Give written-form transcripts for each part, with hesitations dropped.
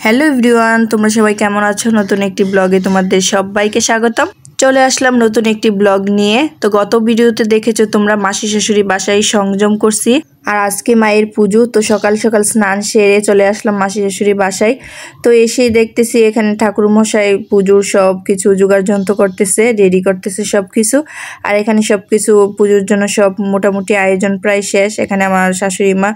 Hello everyone, তোমরা সবাই কেমন আছো? নতুন একটি ব্লগে তোমাদের সবাইকে স্বাগতম। চলে আসলাম নতুন একটি ব্লগ নিয়ে। তো গত ভিডিওতে দেখেছো তোমরা মাসি শাশুড়ি বাসায় সংযম করছি, আর আজকে মায়ের পুজো। তো সকাল সকাল স্নান সেরে চলে আসলাম মাসি শাশুড়ি বাসায়। তো এসেই দেখতেছি এখানে ঠাকুর মশাই পুজোর সব কিছু জোগাড় যন্ত্র করতেছে, রেডি করতেছে সব কিছু। আর এখানে সব কিছু পুজোর জন্য সব মোটামুটি আয়োজন প্রায় শেষ। এখানে আমার শাশুড়ি মা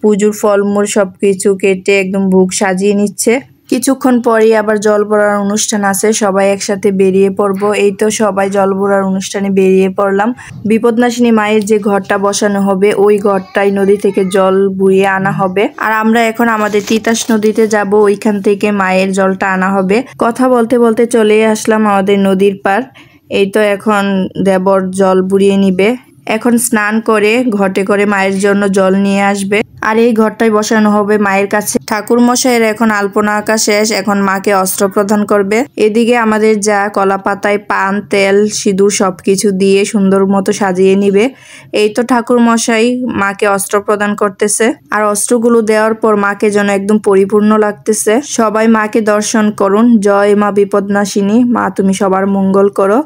পুজোর ফলমূল সব কিছু কেটে একদম ভোগ সাজিয়ে নিচ্ছে। কিছুক্ষণ পরেই আবার জল ভরার অনুষ্ঠান আছে, সবাই একসাথে বেরিয়ে পড়বো। এই তো সবাই জল ভরার অনুষ্ঠানে বেরিয়ে পড়লাম। বিপদনাশিনী মায়ের যে ঘরটা বসানো হবে ওই ঘরটাই নদী থেকে জল বুইয়ে আনা হবে, আর আমরা এখন আমাদের তিতাস নদীতে যাব, ওইখান থেকে মায়ের জলটা আনা হবে। কথা বলতে বলতে চলে আসলাম আমাদের নদীর পার। এই তো এখন দেবর জল বুড়িয়ে নিবে। এখন স্নান করে ঘটে করে মায়ের জন্য জল নিয়ে আসবে, আর এই ঘরটাই বসানো হবে মায়ের কাছে। ঠাকুর মশাইয়ের এখন আলপনা আঁকা শেষ, এখন মাকে অস্ত্র প্রদান করবে। এদিকে আমাদের যা কলা পাতায় পান, তেল, সিঁদুর সবকিছু দিয়ে সুন্দর মতো সাজিয়ে নিবে। এই তো ঠাকুর মশাই মাকে অস্ত্র প্রদান করতেছে, আর অস্ত্রগুলো দেওয়ার পর মাকে যেন একদম পরিপূর্ণ লাগতেছে। সবাই মাকে দর্শন করুন। জয় মা বিপদনাশিনী, মা তুমি সবার মঙ্গল করো।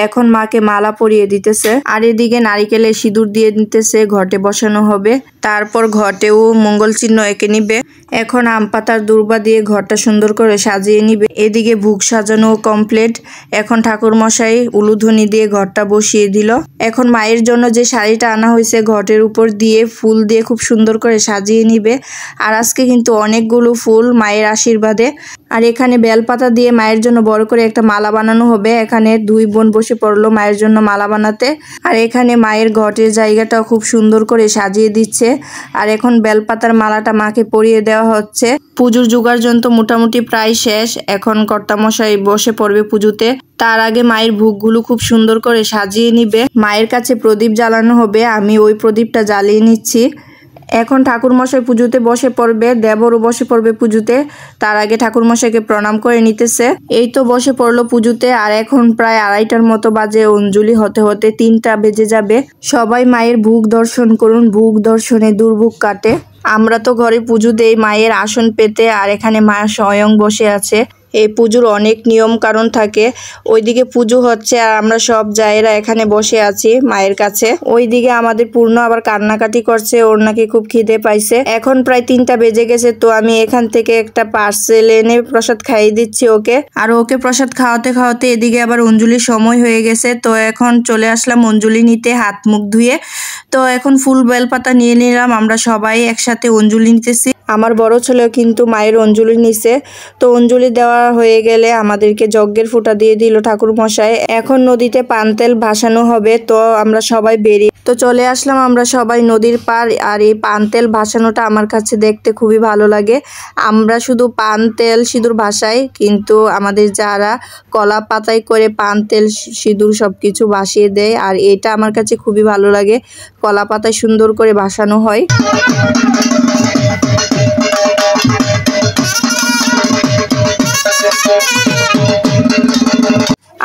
এখন মাকে মালা পরিয়ে দিতেছে, আর এদিকে নারিকেলের সিঁদুর দিয়ে দিতেছে। ঘটে বসানো হবে, তারপর ঘটেও মঙ্গল চিহ্ন এঁকে নিবে। এখন আম পাতার দূর্বা দিয়ে ঘরটা সুন্দর করে সাজিয়ে নিবে। এদিকে ভোগ সাজানো কমপ্লিট। এখন ঠাকুর মশাই উলুধ্বনি দিয়ে ঘরটা বসিয়ে দিল। এখন মায়ের জন্য যে শাড়িটা আনা হয়েছে ঘটের উপর দিয়ে ফুল দিয়ে খুব সুন্দর করে সাজিয়ে নিবে। আর আজকে কিন্তু অনেকগুলো ফুল মায়ের আশীর্বাদে। আর এখানে বেলপাতা দিয়ে মায়ের জন্য বড় করে একটা মালা বানানো হবে। এখানে দুই বোন বসে পড়লো মায়ের জন্য মালা বানাতে, আর এখানে মায়ের ঘটের জায়গাটাও খুব সুন্দর করে সাজিয়ে দিচ্ছে। আর এখন বেলপাতার মালাটা মাকে পরিয়ে দেওয়া হচ্ছে। পুজোর জোগাড় যন্ত্র মোটামুটি প্রায় শেষ। এখন কর্তামশাই বসে পড়বে পুজোতে। তার আগে মায়ের ভোগগুলো খুব সুন্দর করে সাজিয়ে নিবে। মায়ের কাছে প্রদীপ জ্বালানো হবে, আমি ওই প্রদীপটা জ্বালিয়ে নিচ্ছি। এখন ঠাকুরমশাই পুজোতে বসে পড়বে, দেবরও বসে পড়বে পুজোতে। তার আগে ঠাকুরমশাইকে প্রণাম করে নিতেছে। এই তো বসে পড়লো পুজোতে, আর এখন প্রায় 2:30টার মতো বাজে। অঞ্জলি হতে হতে 3টা বেজে যাবে। সবাই মায়ের ভোগ দর্শন করুন, ভোগ দর্শনে দুর্ভোগ কাটে। আমরা তো ঘরে পুজো দেই মায়ের আসন পেতে, আর এখানে মা স্বয়ং বসে আছে। এই পুজোর অনেক নিয়ম কারণ থাকে। ওইদিকে পুজো হচ্ছে আর আমরা সব জায়েরা এখানে বসে আছি মায়ের কাছে। ওইদিকে আমাদের পূর্ণ আবার কান্নাকাটি করছে, ওর নাকি খুব খিদে পাইছে। এখন প্রায় 3টা বেজে গেছে, তো আমি এখান থেকে একটা পার্সেল এনে প্রসাদ খাইয়ে দিচ্ছি ওকে। আর ওকে প্রসাদ খাওয়াতে খাওয়াতে এদিকে আবার অঞ্জলির সময় হয়ে গেছে। তো এখন চলে আসলাম অঞ্জলি নিতে, হাত মুখ ধুয়ে। তো এখন ফুল বেলপাতা নিয়ে নিলাম, আমরা সবাই একসাথে অঞ্জলি নিতেছি। আমার বড় ছেলেও কিন্তু মায়ের অঞ্জলি নিছে। তো অঞ্জলি দেওয়া হয়ে গেলে আমাদেরকে যজ্ঞের ফোঁটা দিয়ে দিল ঠাকুর মশাই। এখন নদীতে পান তেল ভাসানো হবে, তো আমরা সবাই বেরিয়ে তো চলে আসলাম আমরা সবাই নদীর পার। আর এই পান তেল ভাসানোটা আমার কাছে দেখতে খুবই ভালো লাগে। আমরা শুধু পান তেল সিঁদুর ভাসাই, কিন্তু আমাদের যারা কলা পাতায় করে পান তেল সিঁদুর সবকিছু ভাসিয়ে দেয়, আর এটা আমার কাছে খুবই ভালো লাগে। কলা পাতায় সুন্দর করে ভাসানো হয়।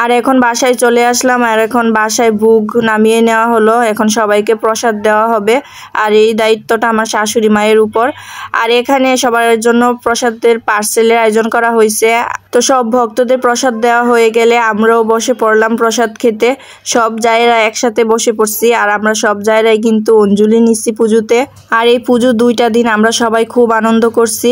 আর এখন বাসায় চলে আসলাম, আর এখন বাসায় ভোগ নামিয়ে নেওয়া হলো। এখন সবাইকে প্রসাদ দেওয়া হবে, আর এই দায়িত্বটা আমার শাশুড়ি মায়ের উপর। আর এখানে সবার জন্য প্রসাদের পার্সেলের আয়োজন করা হয়েছে। তো সব ভক্তদের প্রসাদ দেওয়া হয়ে গেলে আমরাও বসে পড়লাম প্রসাদ খেতে। সব জায়গায় একসাথে বসে পড়ছি, আর আমরা সব জায়গায় কিন্তু অঞ্জলি নিচ্ছি পুজোতে। আর এই পুজো 2টা দিন আমরা সবাই খুব আনন্দ করছি।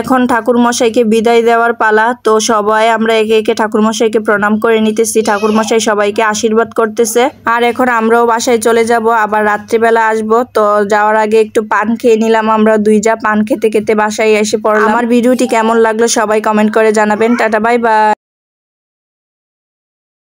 এখন ঠাকুর মশাইকে বিদায় দেওয়ার পালা। তো সবাই আমরা একে একে ঠাকুর মশাইকে প্রণাম করে নিতেছি। ঠাকুর মশাই সবাইকে আশীর্বাদ করতেছে। আর এখন আমরাও বাসায় চলে যাব, আবার রাত্রিবেলা আসব। তো যাওয়ার আগে একটু পান খেয়ে নিলাম। আমরা 2 যা পান খেতে খেতে বাসায় এসে পড়লাম। আমার ভিডিওটি কেমন লাগলো সবাই কমেন্ট করে জানাবেন। Tata, bye bye.